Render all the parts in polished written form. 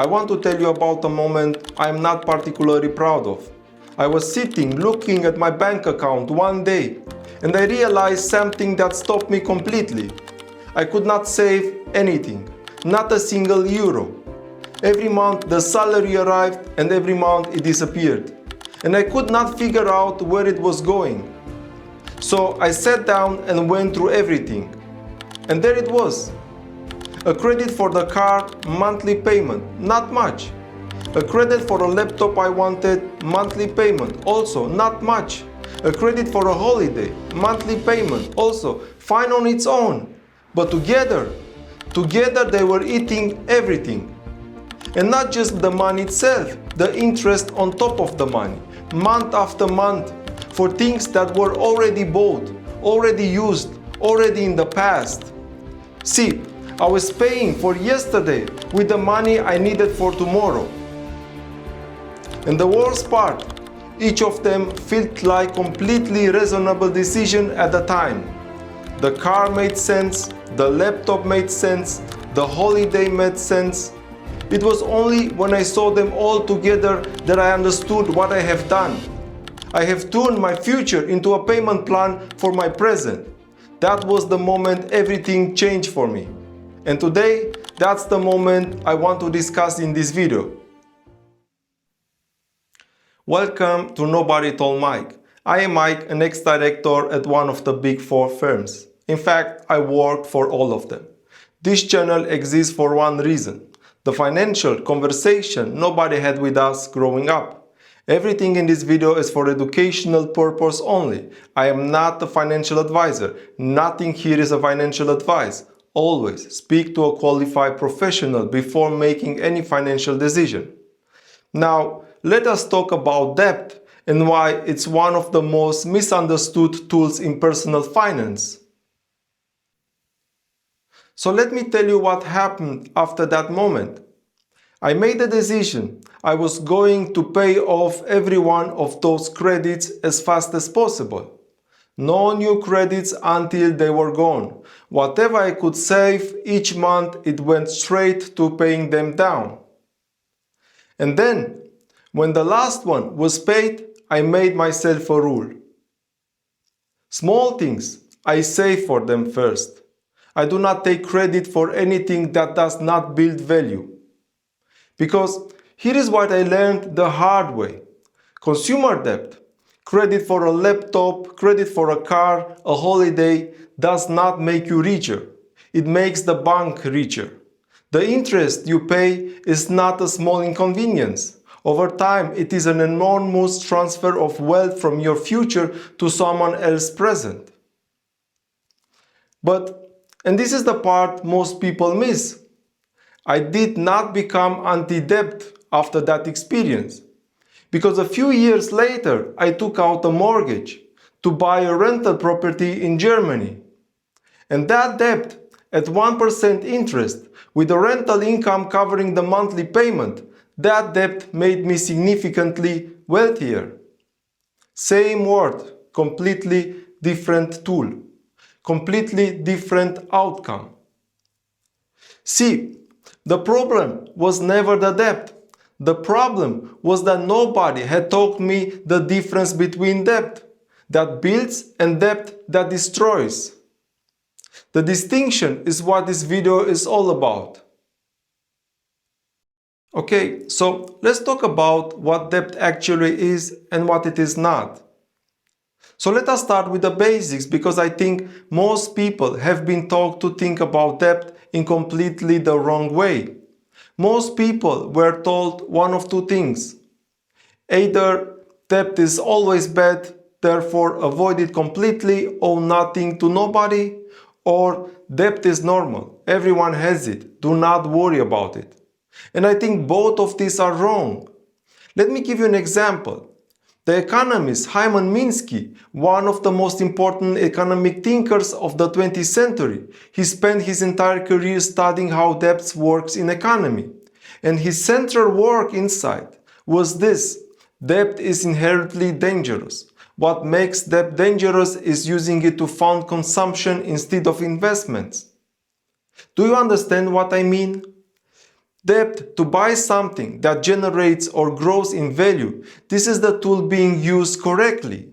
I want to tell you about a moment I'm not particularly proud of. I was sitting looking at my bank account one day and I realized something that stopped me completely. I could not save anything, not a single euro. Every month the salary arrived and every month it disappeared. And I could not figure out where it was going. So I sat down and went through everything. And there it was. A credit for the car, monthly payment, not much. A credit for a laptop I wanted, monthly payment, also not much. A credit for a holiday, monthly payment, also fine on its own. But together they were eating everything. And not just the money itself, the interest on top of the money, month after month, for things that were already bought, already used, already in the past. See, I was paying for yesterday with the money I needed for tomorrow. And the worst part, each of them felt like completely reasonable decision at the time. The car made sense, the laptop made sense, the holiday made sense. It was only when I saw them all together that I understood what I have done. I have turned my future into a payment plan for my present. That was the moment everything changed for me. And today, that's the moment I want to discuss in this video. Welcome to Nobody Told Mike. I am Mike, an ex-director at one of the big 4 firms. In fact, I worked for all of them. This channel exists for one reason: the financial conversation nobody had with us growing up. Everything in this video is for educational purpose only. I am not a financial advisor. Nothing here is a financial advice. Always speak to a qualified professional before making any financial decision. Now, let us talk about debt and why it's one of the most misunderstood tools in personal finance. So let me tell you what happened after that moment. I made a decision. I was going to pay off every one of those credits as fast as possible. No new credits until they were gone. Whatever I could save each month, it went straight to paying them down. And then, when the last one was paid, I made myself a rule. Small things, I save for them first. I do not take credit for anything that does not build value. Because here is what I learned the hard way. Consumer debt, credit for a laptop, credit for a car, a holiday, does not make you richer. It makes the bank richer. The interest you pay is not a small inconvenience. Over time, it is an enormous transfer of wealth from your future to someone else's present. And this is the part most people miss. I did not become anti-debt after that experience. Because a few years later, I took out a mortgage to buy a rental property in Germany. And that debt, at 1% interest, with a rental income covering the monthly payment, that debt made me significantly wealthier. Same word, completely different tool, completely different outcome. See, the problem was never the debt. The problem was that nobody had taught me the difference between debt that builds and debt that destroys. The distinction is what this video is all about. Okay, so let's talk about what debt actually is and what it is not. So let us start with the basics, because I think most people have been taught to think about debt in completely the wrong way. Most people were told one of two things. Either debt is always bad, therefore avoid it completely, owe nothing to nobody, or debt is normal, everyone has it, do not worry about it. And I think both of these are wrong. Let me give you an example. The economist Hyman Minsky, one of the most important economic thinkers of the 20th century, he spent his entire career studying how debt works in economy. And his central work insight was this: debt is inherently dangerous. What makes debt dangerous is using it to fund consumption instead of investments. Do you understand what I mean? Debt to buy something that generates or grows in value, this is the tool being used correctly.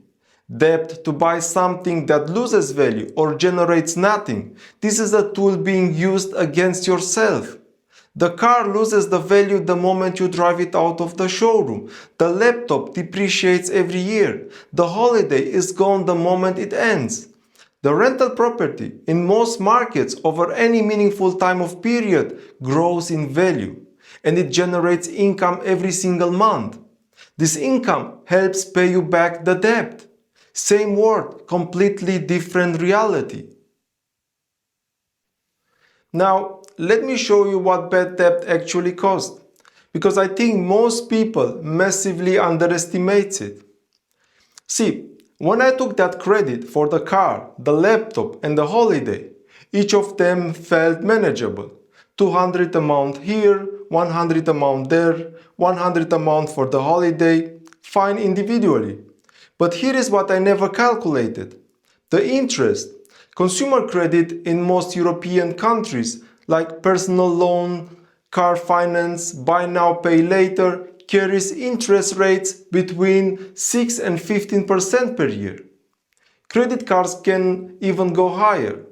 Debt to buy something that loses value or generates nothing, this is a tool being used against yourself. The car loses the value the moment you drive it out of the showroom. The laptop depreciates every year. The holiday is gone the moment it ends. The rental property in most markets over any meaningful time of period grows in value, and it generates income every single month. This income helps pay you back the debt. Same word, completely different reality. Now, let me show you what bad debt actually costs, because I think most people massively underestimate it. See, when I took that credit for the car, the laptop and the holiday, each of them felt manageable. 200 amount here, 100 amount there, 100 amount for the holiday, fine individually. But here is what I never calculated. The interest. Consumer credit in most European countries, like personal loan, car finance, buy now, pay later, carries interest rates between 6 and 15% per year. Credit cards can even go higher.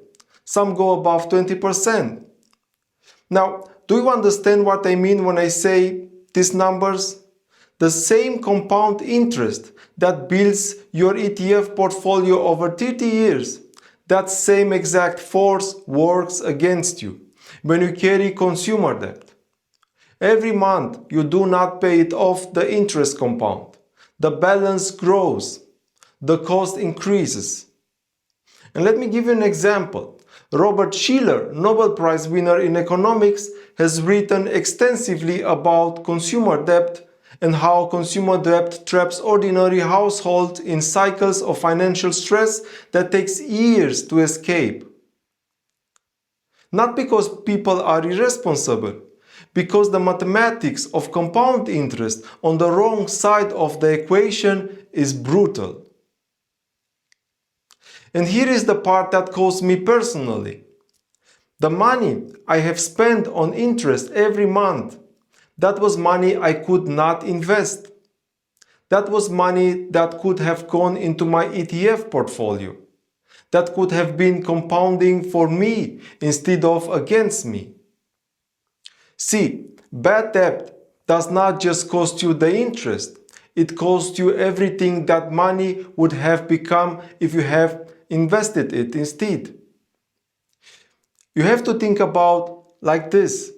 Some go above 20%. Now, do you understand what I mean when I say these numbers? The same compound interest that builds your ETF portfolio over 30 years, that same exact force works against you when you carry consumer debt. Every month you do not pay it off the interest compound. The balance grows. The cost increases. And let me give you an example. Robert Shiller, Nobel Prize winner in economics, has written extensively about consumer debt and how consumer debt traps ordinary households in cycles of financial stress that takes years to escape. Not because people are irresponsible, because the mathematics of compound interest on the wrong side of the equation is brutal. And here is the part that costs me personally. The money I have spent on interest every month, that was money I could not invest. That was money that could have gone into my ETF portfolio. That could have been compounding for me instead of against me. See, bad debt does not just cost you the interest, it costs you everything that money would have become if you have invested it instead. You have to think about like this.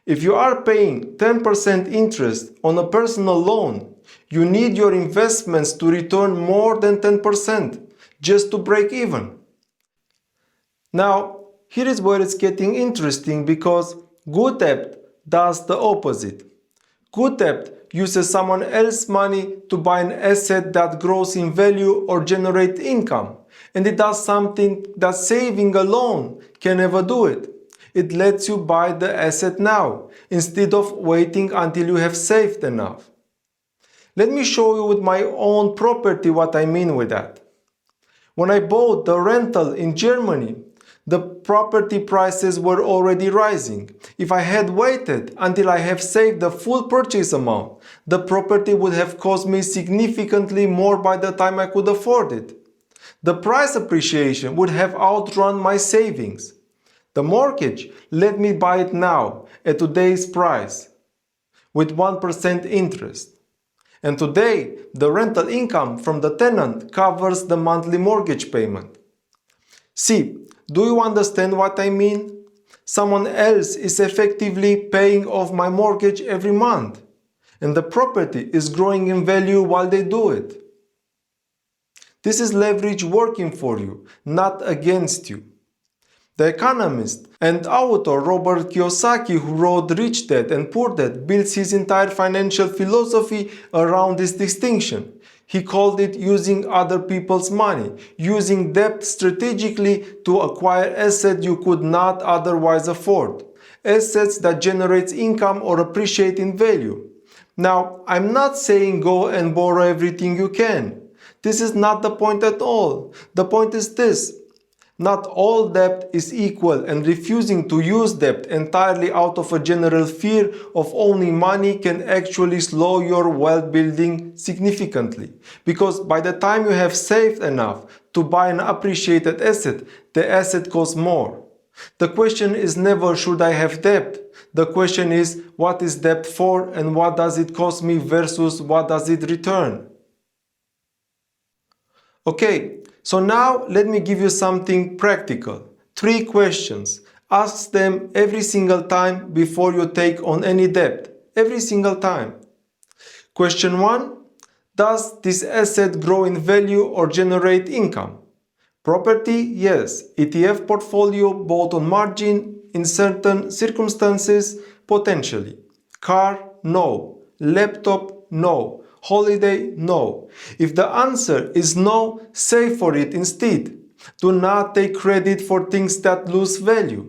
If you are paying 10% interest on a personal loan, you need your investments to return more than 10% just to break even. Now, here is where it's getting interesting because good debt does the opposite. Good debt uses someone else's money to buy an asset that grows in value or generate income. And it does something that saving alone can never do it. It lets you buy the asset now, instead of waiting until you have saved enough. Let me show you with my own property what I mean with that. When I bought the rental in Germany, the property prices were already rising. If I had waited until I have saved the full purchase amount, the property would have cost me significantly more by the time I could afford it. The price appreciation would have outrun my savings. The mortgage let me buy it now at today's price with 1% interest. And today, the rental income from the tenant covers the monthly mortgage payment. See, do you understand what I mean? Someone else is effectively paying off my mortgage every month, and the property is growing in value while they do it. This is leverage working for you, not against you. The economist and author Robert Kiyosaki, who wrote Rich Dad and Poor Dad, builds his entire financial philosophy around this distinction. He called it using other people's money, using debt strategically to acquire assets you could not otherwise afford, assets that generate income or appreciate in value. Now, I'm not saying go and borrow everything you can. This is not the point at all. The point is this. Not all debt is equal, and refusing to use debt entirely out of a general fear of owning money can actually slow your wealth building significantly. Because by the time you have saved enough to buy an appreciated asset, the asset costs more. The question is never should I have debt. The question is what is debt for and what does it cost me versus what does it return. Okay, so now let me give you something practical. 3 questions. Ask them every single time before you take on any debt. Every single time. Question 1. Does this asset grow in value or generate income? Property, yes. ETF portfolio bought on margin in certain circumstances, potentially. Car, no. Laptop, no. Holiday, no. If the answer is no, save for it instead. Do not take credit for things that lose value.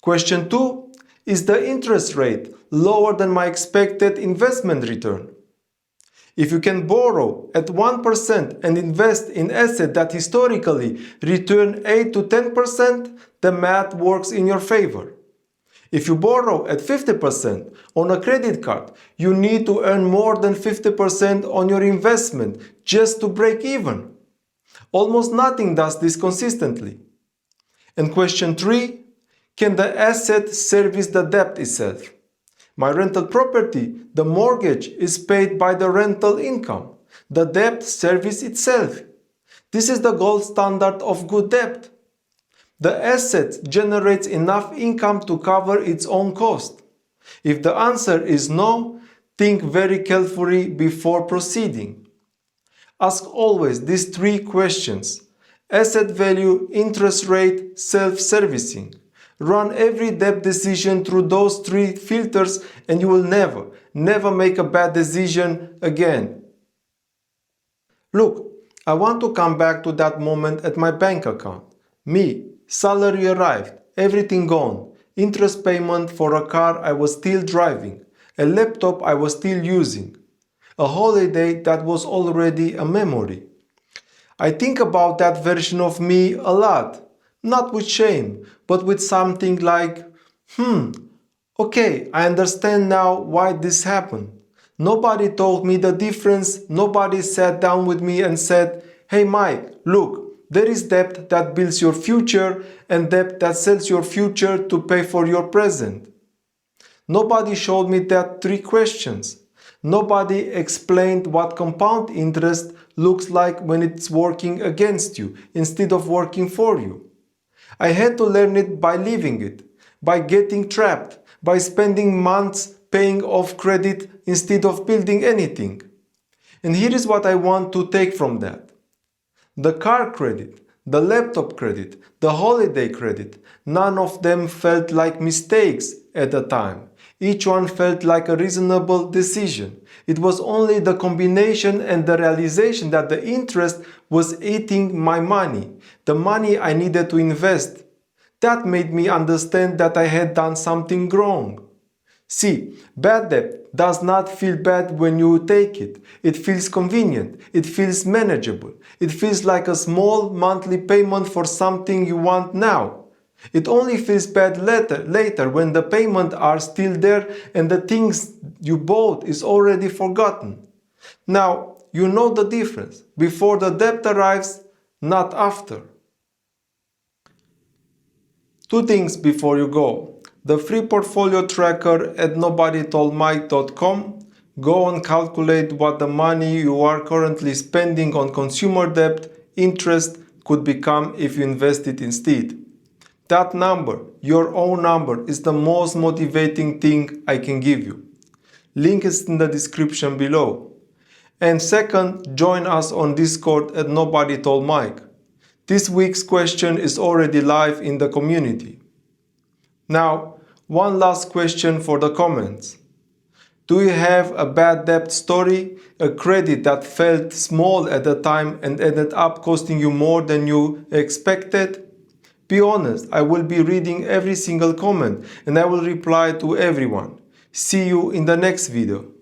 Question 2. Is the interest rate lower than my expected investment return? If you can borrow at 1% and invest in assets that historically return 8 to 10%, the math works in your favor. If you borrow at 50% on a credit card, you need to earn more than 50% on your investment just to break even. Almost nothing does this consistently. And question 3, can the asset service the debt itself? My rental property, the mortgage is paid by the rental income. The debt services itself. This is the gold standard of good debt. The asset generates enough income to cover its own cost. If the answer is no, think very carefully before proceeding. Ask always these 3 questions: asset value, interest rate, self-servicing. Run every debt decision through those 3 filters and you will never make a bad decision again. Look, I want to come back to that moment at my bank account. Me, salary arrived, everything gone, interest payment for a car I was still driving, a laptop I was still using, a holiday that was already a memory. I think about that version of me a lot. Not with shame, but with something like, okay, I understand now why this happened. Nobody told me the difference, nobody sat down with me and said, hey Mike, look, there is debt that builds your future and debt that sells your future to pay for your present. Nobody showed me that 3 questions. Nobody explained what compound interest looks like when it's working against you instead of working for you. I had to learn it by living it, by getting trapped, by spending months paying off credit instead of building anything. And here is what I want to take from that. The car credit, the laptop credit, the holiday credit, none of them felt like mistakes at the time. Each one felt like a reasonable decision. It was only the combination and the realization that the interest was eating my money, the money I needed to invest. That made me understand that I had done something wrong. See, bad debt does not feel bad when you take it. It feels convenient. It feels manageable. It feels like a small monthly payment for something you want now. It only feels bad later when the payments are still there and the things you bought is already forgotten. Now, you know the difference. Before the debt arrives, not after. 2 things before you go. The free portfolio tracker at NobodyToldMike.com. Go and calculate what the money you are currently spending on consumer debt interest could become if you invest it instead. That number, your own number, is the most motivating thing I can give you. Link is in the description below. And second, join us on Discord at NobodyToldMike. This week's question is already live in the community. Now, one last question for the comments. Do you have a bad debt story? A credit that felt small at the time and ended up costing you more than you expected? Be honest, I will be reading every single comment and I will reply to everyone. See you in the next video.